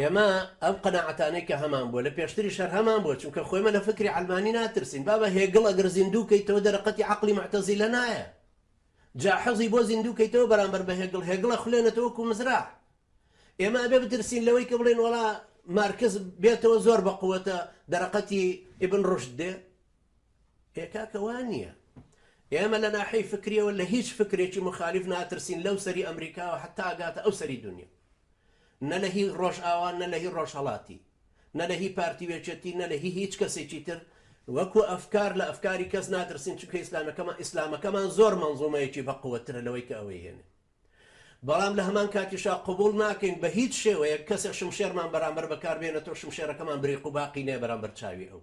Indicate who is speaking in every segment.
Speaker 1: ئێمە ئەم قەناعەتانەی کە هەمان بووە لە پێشتری شەر هەمان بووە، چونکە خۆیمە لە فکری علمانی ناترسین. بابە هێگڵ ئەگەر زیندووکەیتەوە دەرەقەتی عەقڵی معتەزیلە نایە، جاحەزی بۆ زیندووکەیتەوە بەرامبەر بە هێگڵە خوێنێتەوە وەکو مزراع. ئێمە ئەبێ بترسین لەوەی کە بڵێن وەڵا مارکز بێتەوە زۆر بە قووەتە دەرەقەتی ئیبن ڕوشد دێ. هێکاکە وان نییە. ئێمە لە ناحەی فکریەوە لە هیچ فکرێکی مخالیف ناترسین لەو سەری ئەمریکاوە حتا ئاگاتە ئەو سەری دنیا، نە لە هی ڕۆژئاوان، نە لە هی ڕۆژهەڵاتی، نە لە هی پارتی وێچەتی، نە لە هیچ کەسێکی تر. وەکو ئەفکار لە ئەفکاری کەس ناترسین، چونکە ئیسلامەکەمان زۆر مەنزومەیەکی بە قووەترە لەوەی کە ئەوەی هێنێ. بەڵام لە هەمان کاتیشا قبول ناکەین بە هیچ شێوەیە کەسێک شمشێرمان بەرامبەر بەکاربێنێتەوە شمشێرەکەمان بریق و باقی نێ بەرامبەر چاوی ئەو.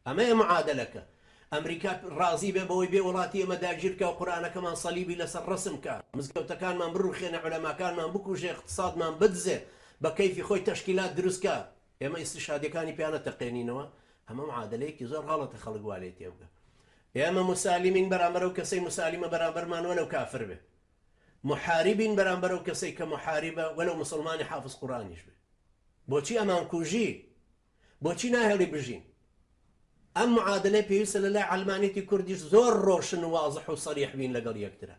Speaker 1: ئەمەیە معادلەکە. ئەمریکا ڕازی بێ بەوەی بێ وڵاتی ئێمە داگیرکە و قورئانەکەمان سەلیبی لەسەر ڕسم کە مزگەوتەکانمان بڕوخێنە عولەماکانمان بکوژێ اقتصادمان بدزێ بە کەیفی خۆی تەشکیلات دروستکە، ئێمە ئیستیشادیەکانی پیانە تەقێنینەوە. ئەمە معادلەیەکی زۆر غەڵەتە خەڵک وا لێ تێبگە. ئێمە مسالمین بەرامبەر ئەو کەسەی مسالیمە بەرامبەرمان وەلەو کافر بێ، محاربین بەرامبەر ئەو کەسەی کە محاربە وەلەو مسلمانی حافظ قورئانیش بێ. بۆچی ئەمان کوژی؟ بۆچی ناهێڵی بژین؟ ئەم معادلەی پێویستە لە لای عەلمانیەتی کوردیش زۆر ڕۆشن و واضح و سەریح بین لەگەڵ یەکترە.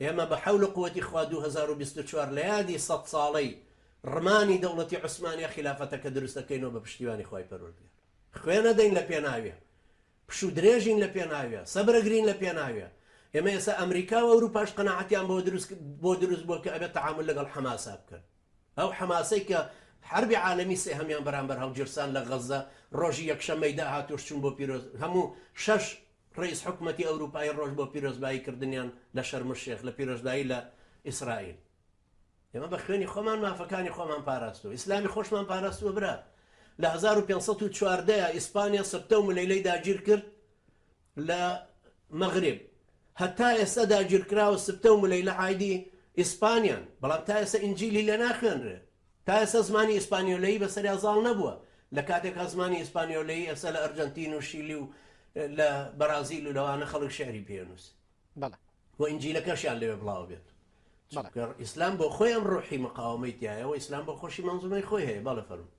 Speaker 1: ئێمە بە حەول و قووەتی خوا 2024 لە یادی 100 ساڵەی ڕمانی دەوڵەتی عوسمانیە خلافەتەکە دروست دەکەینەوە بە پشتیوانی خوای پەروەردگار. خوێنە دەین لە پێناویە، پشو درێژین لە پێناویە، سەبرەگرین لە پێناویە. ئێمە ئێستا ئەمریکا و ئەوروپاش قەناعەتیان بۆ دروست بووە کە ئەبێت تەعامل لەگەڵ حەماسا بکەن. ئەو حەماسەی کە حربی عالەمی سێ هەمیان بەرامبەر هەڵگیرسان لە غەزە ڕۆژی یەکشەممەی داهاتوش چوون بۆ پیرۆز، هەموو 6 ڕئیس حکومەتی ئەوروپای ڕۆژ بۆ پیرۆزبایی کردنیان لە شەرم الشێخ لە پیرۆزبایی لە ئیسرائیل. ئێمە بە خوێنی خۆمان مافەکانی خۆمان پاراستووە، ئیسلامی خۆشمان پاراستووە. برا لە 1514 ئیسپانیا سبتە و ملەیلەی داگیر کرد لە مەغرب، هەتا ئێستا داگیرکراوە سبتە و ملەیلە عایدی ئیسپانیان، بەڵام تا ئێستا ئینجیلی لێ ناخوێنرێ. تا ئێستا زمانی ئیسپانیۆلەیی بەسەریا زاڵ نەبووە. لە کاتێک زمانی ئیسپانیۆلەیی ئێستا لە ئەرجەنتین و شیلی و لە بەرازیل و لەوانە خەڵک شێری پێنووس و ئینجیلەکەشیان لەوێ بڵاو بێت. ئیسلام بۆ خۆی ئەم ڕوحی مقاومەی تایە و ئیسلام بۆ خۆشی مەنزومەی خۆی هەیە. بەڵێ فەرموو.